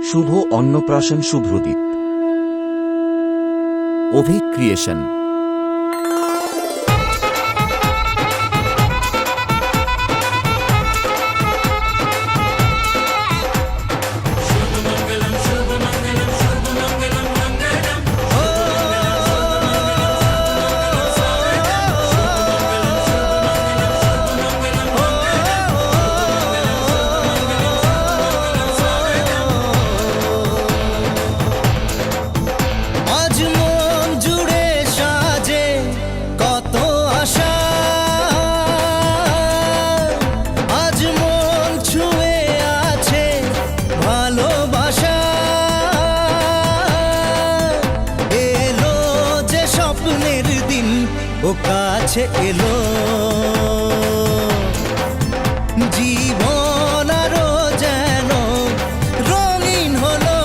শুভ অন্নপ্রাশন শুভ্রদীপ। অভিক ক্রিয়েশন। ও কাছে এলো জীবন আরো যেন রঙিন হলো।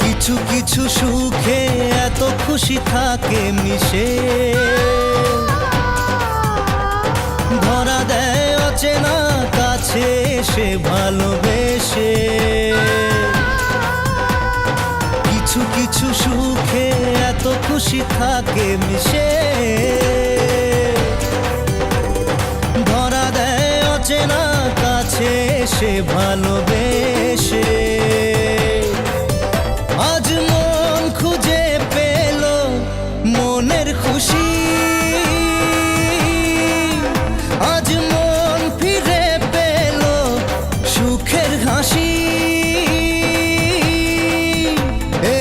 কিছু কিছু সুখে এত খুশি থাকে মিশে, ধরা দেয় অচেনা কাছে এসে ভালোবেসে। কিছু কিছু সুখে এত খুশি থাকে মিশে, ধরা দেয় অচেনা কাছে এসে ভালোবেসে। আজ মন খুঁজে পেল মনের খুশি, আজ মন ফিরে পেল সুখের হাসি।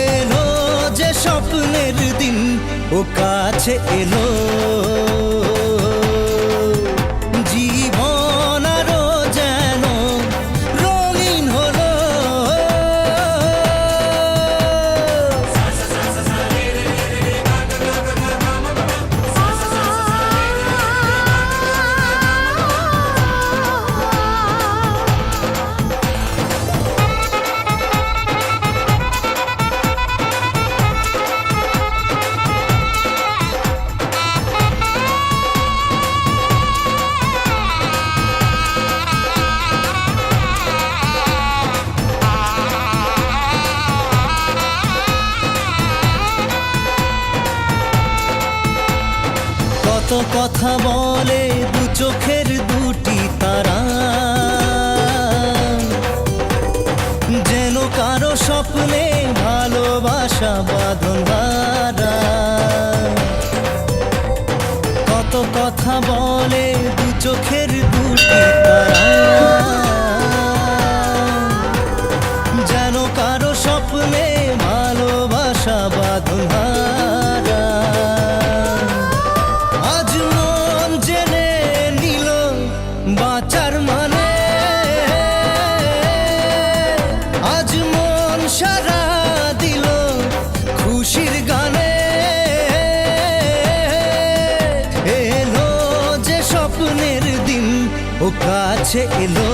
এলো যে স্বপ্নের দিন ও কাছে এলো, জীবন আরো যেন রঙিন হলো। কত কথা বলে দু চোখের দুটি তারা, যেন কারো স্বপ্নে ভালোবাসা বাঁধন হারা। কত কথা বলে দু চোখের দুটি তারা, যেন কারো স্বপ্নে ভালোবাসা বাঁধন হারা। আজ মন জেনে নিল বাঁচার মানে, আজ মন সারা দিল খুশির গানে। এলো যে স্বপ্নের দিন ও কাছে এলো,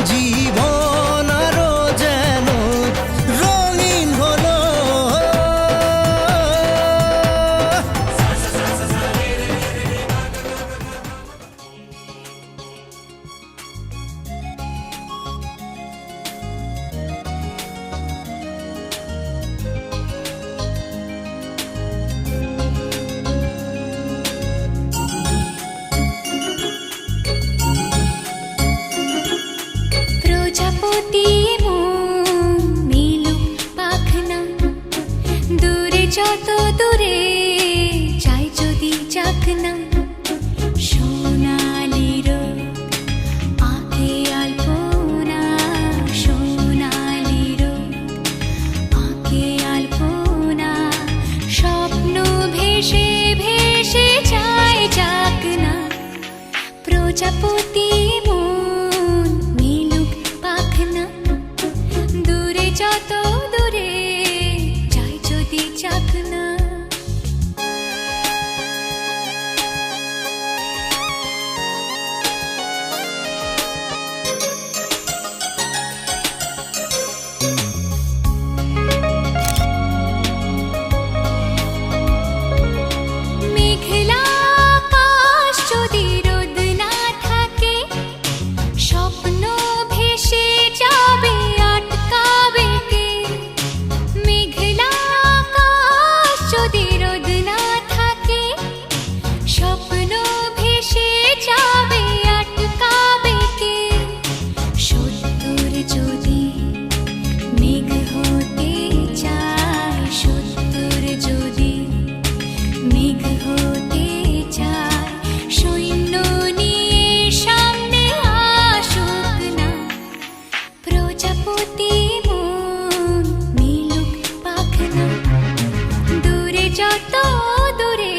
জীবন আরো যেন রঙিন হলো। প্রজাপতি মিলুক পাখনা, দূরে যত দূরে চাই যদি চাকনা। সোনালি রোদ আঁকে আলপনা, সোনালি রোদ আঁকে আলপনা। স্বপ্ন ভেসে ভেসে যায় চাকনা। প্রজাপতি দূরে যত দূরে চাই যদি চাকনা। প্রজাপতি মন মিলুক পাখনা দূরে যত দূরে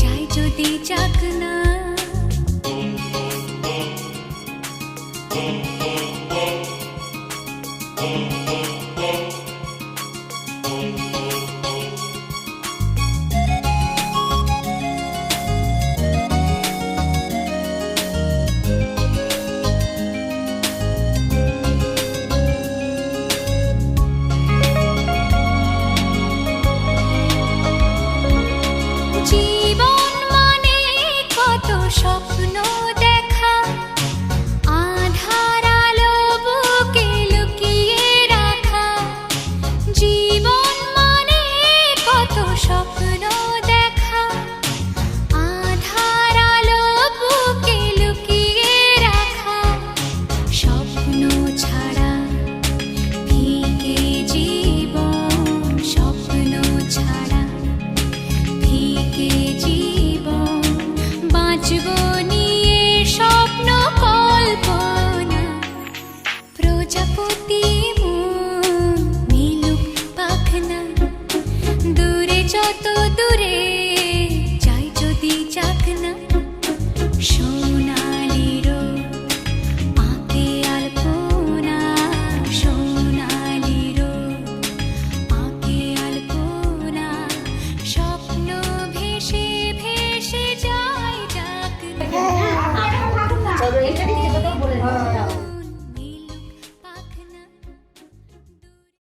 যাই যদি যাক না জীবন মানে কত স্বপ্ন দেখা আধার আলো বুকে লুকিয়ে রাখা জীবন মানে কত স্বপ্ন দেখা আধার আলো বুকে লুকিয়ে রাখা স্বপ্ন ছাড়া ফিকে জীবন স্বপ্ন ছাড়া ফিকে জীবন বাঁচব নিয়ে স্বপ্ন কল্পনা প্রজাপতি